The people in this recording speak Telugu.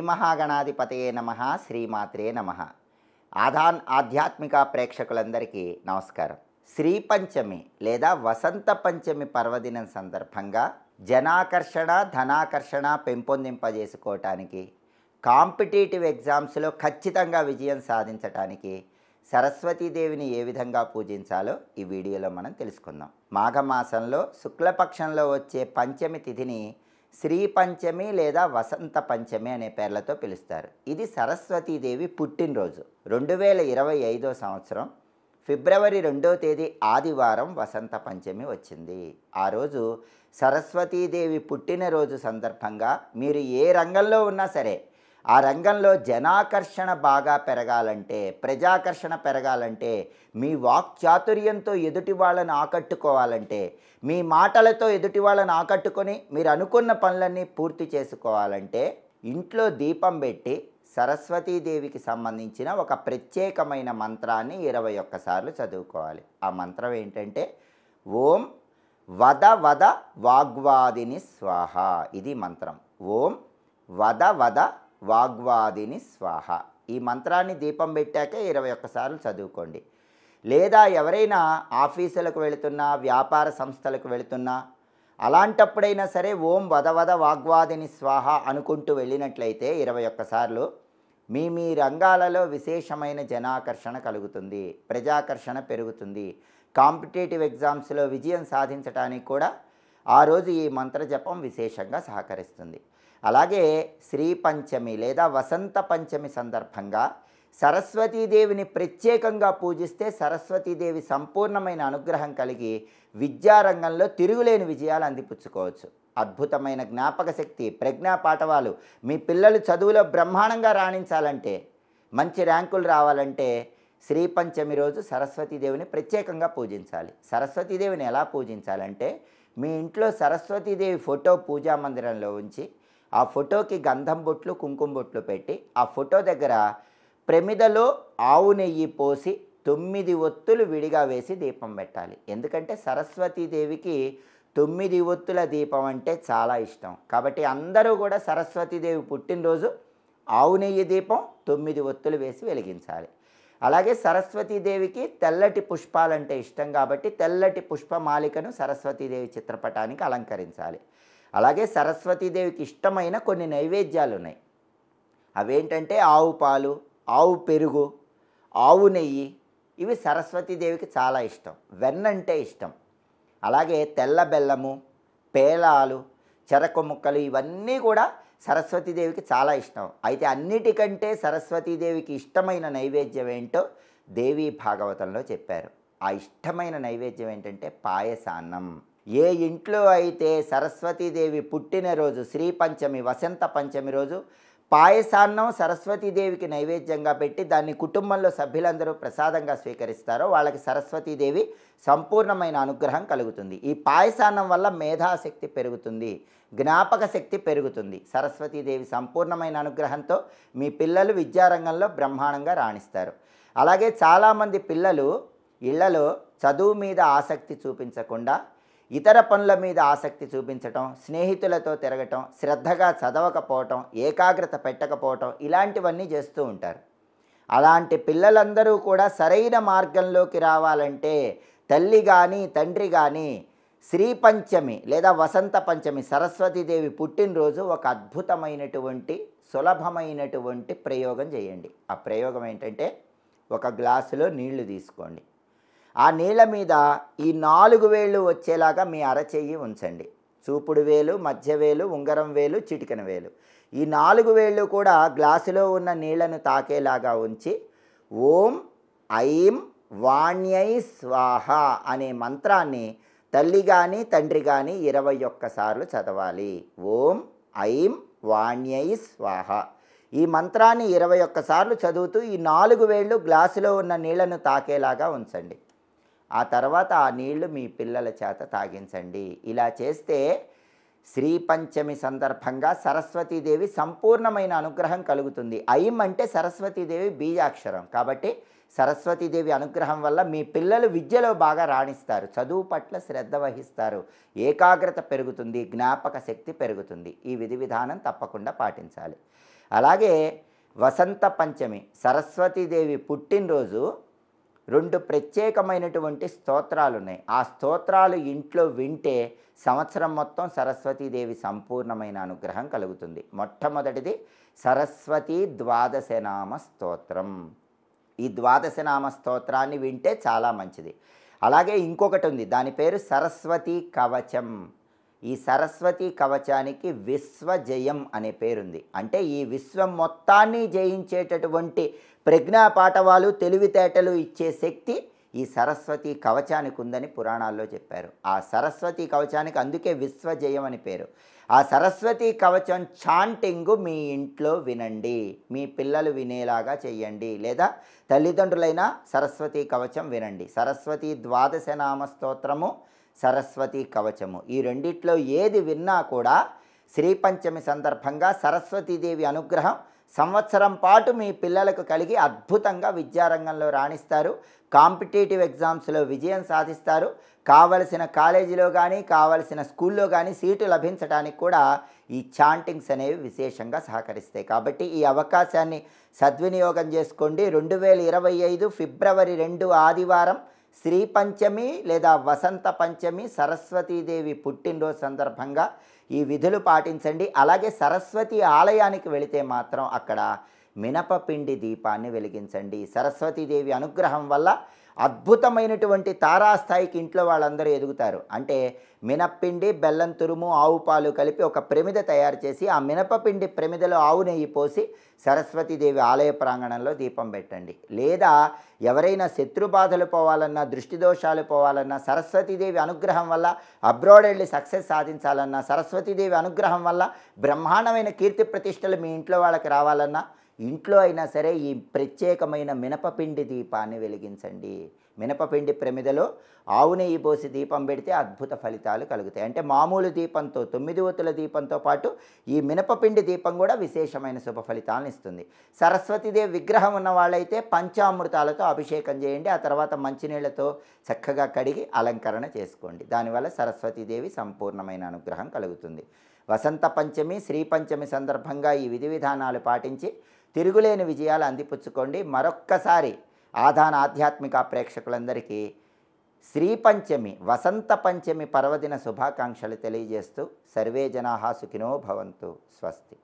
మహాగణాధిపతయే నమః. శ్రీమాత్రే నమః. ఆధ్యాత్మిక ప్రేక్షకులందరికీ నమస్కారం. శ్రీ పంచమి లేదా వసంత పంచమి పర్వదినం సందర్భంగా జనాకర్షణ ధనాకర్షణ పెంపొందింపజేసుకోవటానికి, కాంపిటేటివ్ ఎగ్జామ్స్లో ఖచ్చితంగా విజయం సాధించటానికి సరస్వతీదేవిని ఏ విధంగా పూజించాలో ఈ వీడియోలో మనం తెలుసుకుందాం. మాఘమాసంలో శుక్లపక్షంలో వచ్చే పంచమి తిథిని శ్రీ పంచమి లేదా వసంత పంచమి అనే పేర్లతో పిలుస్తారు. ఇది సరస్వతీదేవి పుట్టినరోజు. 2025 సంవత్సరం ఫిబ్రవరి 2వ తేదీ ఆదివారం వసంత పంచమి వచ్చింది. ఆ రోజు సరస్వతీదేవి పుట్టినరోజు సందర్భంగా మీరు ఏ రంగంలో ఉన్నా సరే ఆ రంగంలో జనాకర్షణ బాగా పెరగాలంటే, ప్రజాకర్షణ పెరగాలంటే, మీ వాక్చాతుర్యంతో ఎదుటి వాళ్ళని ఆకట్టుకోవాలంటే, మీ మాటలతో ఎదుటి వాళ్ళని ఆకట్టుకొని మీరు అనుకున్న పనులన్నీ పూర్తి చేసుకోవాలంటే ఇంట్లో దీపం పెట్టి సరస్వతీదేవికి సంబంధించిన ఒక ప్రత్యేకమైన మంత్రాన్ని 21 సార్లు చదువుకోవాలి. ఆ మంత్రం ఏంటంటే ఓం వద వద వాగ్వాదిని స్వాహ. ఇది మంత్రం. ఓం వద వద వాగ్వాదిని స్వాహ. ఈ మంత్రాన్ని దీపం పెట్టాక 21 సార్లు చదువుకోండి. లేదా ఎవరైనా ఆఫీసులకు వెళుతున్నా, వ్యాపార సంస్థలకు వెళుతున్నా, అలాంటప్పుడైనా సరే ఓం వద వద వాగ్వాదిని స్వాహ అనుకుంటూ వెళ్ళినట్లయితే 21 సార్లు మీ రంగాలలో విశేషమైన జనాకర్షణ కలుగుతుంది, ప్రజాకర్షణ పెరుగుతుంది. కాంపిటేటివ్ ఎగ్జామ్స్లో విజయం సాధించడానికి కూడా ఆ రోజు ఈ మంత్ర జపం విశేషంగా సహకరిస్తుంది. అలాగే శ్రీ పంచమి లేదా వసంత పంచమి సందర్భంగా సరస్వతీదేవిని ప్రత్యేకంగా పూజిస్తే సరస్వతీదేవి సంపూర్ణమైన అనుగ్రహం కలిగి విద్యారంగంలో తిరుగులేని విజయాలు అందిపుచ్చుకోవచ్చు. అద్భుతమైన జ్ఞాపక శక్తి, ప్రజ్ఞా పాఠవాలు, మీ పిల్లలు చదువులో బ్రహ్మాండంగా రాణించాలంటే, మంచి ర్యాంకులు రావాలంటే శ్రీ పంచమి రోజు సరస్వతీదేవిని ప్రత్యేకంగా పూజించాలి. సరస్వతీదేవిని ఎలా పూజించాలంటే, మీ ఇంట్లో సరస్వతీదేవి ఫోటో పూజా మందిరంలో ఉంచి ఆ ఫోటోకి గంధం బొట్లు, కుంకుమ బొట్లు పెట్టి ఆ ఫోటో దగ్గర ప్రమిదలో ఆవు నెయ్యి పోసి 9 ఒత్తులు విడిగా వేసి దీపం పెట్టాలి. ఎందుకంటే సరస్వతీదేవికి 9 ఒత్తుల దీపం అంటే చాలా ఇష్టం. కాబట్టి అందరూ కూడా సరస్వతీదేవి పుట్టినరోజు ఆవు నెయ్యి దీపం 9 ఒత్తులు వేసి వెలిగించాలి. అలాగే సరస్వతీదేవికి తెల్లటి పుష్పాలంటే ఇష్టం కాబట్టి తెల్లటి పుష్పమాలికను సరస్వతీదేవి చిత్రపటానికి అలంకరించాలి. అలాగే సరస్వతీదేవికి ఇష్టమైన కొన్ని నైవేద్యాలు ఉన్నాయి. అవేంటంటే ఆవు పాలు, ఆవు పెరుగు, ఆవు నెయ్యి. ఇవి సరస్వతీదేవికి చాలా ఇష్టం. వెన్న అంటే ఇష్టం. అలాగే తెల్ల బెల్లము, పేలాలు, చెరకు ముక్కలు ఇవన్నీ కూడా సరస్వతీదేవికి చాలా ఇష్టం. అయితే అన్నిటికంటే సరస్వతీదేవికి ఇష్టమైన నైవేద్యం ఏంటో దేవీ భాగవతంలో చెప్పారు. ఆ ఇష్టమైన నైవేద్యం ఏంటంటే పాయసాన్నం. ఏ ఇంట్లో అయితే సరస్వతీదేవి పుట్టినరోజు శ్రీ పంచమి వసంత పంచమి రోజు పాయసాన్నం సరస్వతీదేవికి నైవేద్యంగా పెట్టి దాన్ని కుటుంబంలో సభ్యులందరూ ప్రసాదంగా స్వీకరిస్తారో వాళ్ళకి సరస్వతీదేవి సంపూర్ణమైన అనుగ్రహం కలుగుతుంది. ఈ పాయసాన్నం వల్ల మేధాశక్తి పెరుగుతుంది, జ్ఞాపక శక్తి పెరుగుతుంది. సరస్వతీదేవి సంపూర్ణమైన అనుగ్రహంతో మీ పిల్లలు విద్యారంగంలో బ్రహ్మాండంగా రాణిస్తారు. అలాగే చాలామంది పిల్లలు ఇళ్లలో చదువు మీద ఆసక్తి చూపించకుండా ఇతర పనుల మీద ఆసక్తి చూపించటం, స్నేహితులతో తిరగటం, శ్రద్ధగా చదవకపోవటం, ఏకాగ్రత పెట్టకపోవటం ఇలాంటివన్నీ చేస్తూ ఉంటారు. అలాంటి పిల్లలందరూ కూడా సరైన మార్గంలోకి రావాలంటే తల్లి కానీ తండ్రి కానీ శ్రీ పంచమి లేదా వసంత పంచమి సరస్వతీదేవి పుట్టినరోజు ఒక అద్భుతమైనటువంటి సులభమైనటువంటి ప్రయోగం చేయండి. ఆ ప్రయోగం ఏంటంటే ఒక గ్లాసులో నీళ్లు తీసుకోండి. ఆ నీళ్ళ మీద ఈ 4 వేళ్ళు వచ్చేలాగా మీ అరచెయ్యి ఉంచండి. చూపుడు వేలు, మధ్య వేలు, ఉంగరం వేలు, చిటికెన వేలు, ఈ 4 వేళ్ళు కూడా గ్లాసులో ఉన్న నీళ్లను తాకేలాగా ఉంచి ఓం ఐం వాణ్యై స్వాహ అనే మంత్రాన్ని తల్లి కానీ తండ్రి కానీ 21 సార్లు చదవాలి. ఓం ఐం వాణ్యై స్వాహ. ఈ మంత్రాన్ని 21 సార్లు చదువుతూ ఈ 4 వేళ్ళు గ్లాసులో ఉన్న నీళ్లను తాకేలాగా ఉంచండి. ఆ తర్వాత ఆ నీళ్లు మీ పిల్లల చేత తాగించండి. ఇలా చేస్తే శ్రీ పంచమి సందర్భంగా సరస్వతీదేవి సంపూర్ణమైన అనుగ్రహం కలుగుతుంది. ఐం అంటే సరస్వతీదేవి బీజాక్షరం. కాబట్టి సరస్వతీదేవి అనుగ్రహం వల్ల మీ పిల్లలు విద్యలో బాగా రాణిస్తారు, చదువు పట్ల శ్రద్ధ వహిస్తారు, ఏకాగ్రత పెరుగుతుంది, జ్ఞాపక శక్తి పెరుగుతుంది. ఈ విధి విధానం తప్పకుండా పాటించాలి. అలాగే వసంత పంచమి సరస్వతీదేవి పుట్టినరోజు 2 ప్రత్యేకమైనటువంటి స్తోత్రాలు ఉన్నాయి. ఆ స్తోత్రాలు ఇంట్లో వింటే సంవత్సరం మొత్తం సరస్వతీదేవి సంపూర్ణమైన అనుగ్రహం కలుగుతుంది. మొట్టమొదటిది సరస్వతీ ద్వాదశనామ స్తోత్రం. ఈ ద్వాదశనామ స్తోత్రాన్ని వింటే చాలా మంచిది. అలాగే ఇంకొకటి ఉంది, దాని పేరు సరస్వతీ కవచం. ఈ సరస్వతీ కవచానికి విశ్వజయం అనే పేరుంది. అంటే ఈ విశ్వం మొత్తాన్ని జయించేటటువంటి ప్రజ్ఞాపాఠవాలు, తెలివితేటలు ఇచ్చే శక్తి ఈ సరస్వతీ కవచానికి ఉందని పురాణాల్లో చెప్పారు. ఆ సరస్వతీ కవచానికి అందుకే విశ్వజయం అని పేరు. ఆ సరస్వతీ కవచం చాంటింగు మీ ఇంట్లో వినండి, మీ పిల్లలు వినేలాగా చెయ్యండి, లేదా తల్లిదండ్రులైనా సరస్వతీ కవచం వినండి. సరస్వతీ ద్వాదశనామ స్తోత్రము, సరస్వతీ కవచము, ఈ రెండిట్లో ఏది విన్నా కూడా శ్రీ పంచమి సందర్భంగా సరస్వతీదేవి అనుగ్రహం సంవత్సరం పాటు మీ పిల్లలకు కలిగి అద్భుతంగా విద్యారంగంలో రాణిస్తారు. కాంపిటేటివ్ ఎగ్జామ్స్లో విజయం సాధిస్తారు. కావలసిన కాలేజీలో కానీ కావలసిన స్కూల్లో కానీ సీటు లభించడానికి కూడా ఈ చాంటింగ్స్ అనేవి విశేషంగా సహకరిస్తాయి. కాబట్టి ఈ అవకాశాన్ని సద్వినియోగం చేసుకోండి. 2025 ఫిబ్రవరి 2 ఆదివారం శ్రీ పంచమి లేదా వసంత పంచమి సరస్వతీదేవి పుట్టినరోజు సందర్భంగా ఈ విధులు పాటించండి. అలాగే సరస్వతి ఆలయానికి వెళితే మాత్రం అక్కడ మినపపిండి దీపాన్ని వెలిగించండి. సరస్వతీదేవి అనుగ్రహం వల్ల అద్భుతమైనటువంటి తారాస్థాయికి ఇంట్లో వాళ్ళందరూ ఎదుగుతారు. అంటే మినప్పిండి, బెల్లం తురుము, ఆవు పాలు కలిపి ఒక ప్రమిద తయారు చేసి ఆ మినపపిండి ప్రమిదలో ఆవు నెయ్యి పోసి సరస్వతీదేవి ఆలయ ప్రాంగణంలో దీపం పెట్టండి. లేదా ఎవరైనా శత్రుబాధలు పోవాలన్నా, దృష్టి దోషాలు పోవాలన్నా, సరస్వతీదేవి అనుగ్రహం వల్ల అబ్రాడ్ వెళ్ళి సక్సెస్ సాధించాలన్నా, సరస్వతీదేవి అనుగ్రహం వల్ల బ్రహ్మాండమైన కీర్తి ప్రతిష్టలు మీ ఇంట్లో వాళ్ళకి రావాలన్నా, ఇంట్లో అయినా సరే ఈ ప్రత్యేకమైన మినపపిండి దీపాన్ని వెలిగించండి. మినపపిండి ప్రమిదలో ఆవు నెయ్యి పోసి దీపం పెడితే అద్భుత ఫలితాలు కలుగుతాయి. అంటే మామూలు దీపంతో 9 ఒత్తుల దీపంతో పాటు ఈ మినపపిండి దీపం కూడా విశేషమైన శుభ ఫలితాలను ఇస్తుంది. సరస్వతీదేవి విగ్రహం ఉన్న వాళ్ళైతే పంచామృతాలతో అభిషేకం చేయండి. ఆ తర్వాత మంచినీళ్లతో చక్కగా కడిగి అలంకరణ చేసుకోండి. దానివల్ల సరస్వతీదేవి సంపూర్ణమైన అనుగ్రహం కలుగుతుంది. వసంత పంచమి, శ్రీ పంచమి సందర్భంగా ఈ విధి విధానాలు పాటించి తిరుగులేని విజయాలు అందిపుచ్చుకోండి. మరొక్కసారి ఆధాన ఆధ్యాత్మిక ప్రేక్షకులందరికీ శ్రీ పంచమి, వసంత పంచమి పర్వదిన శుభాకాంక్షలు తెలియజేస్తూ సర్వే జనాః సుఖినో భవంతు. స్వస్తి.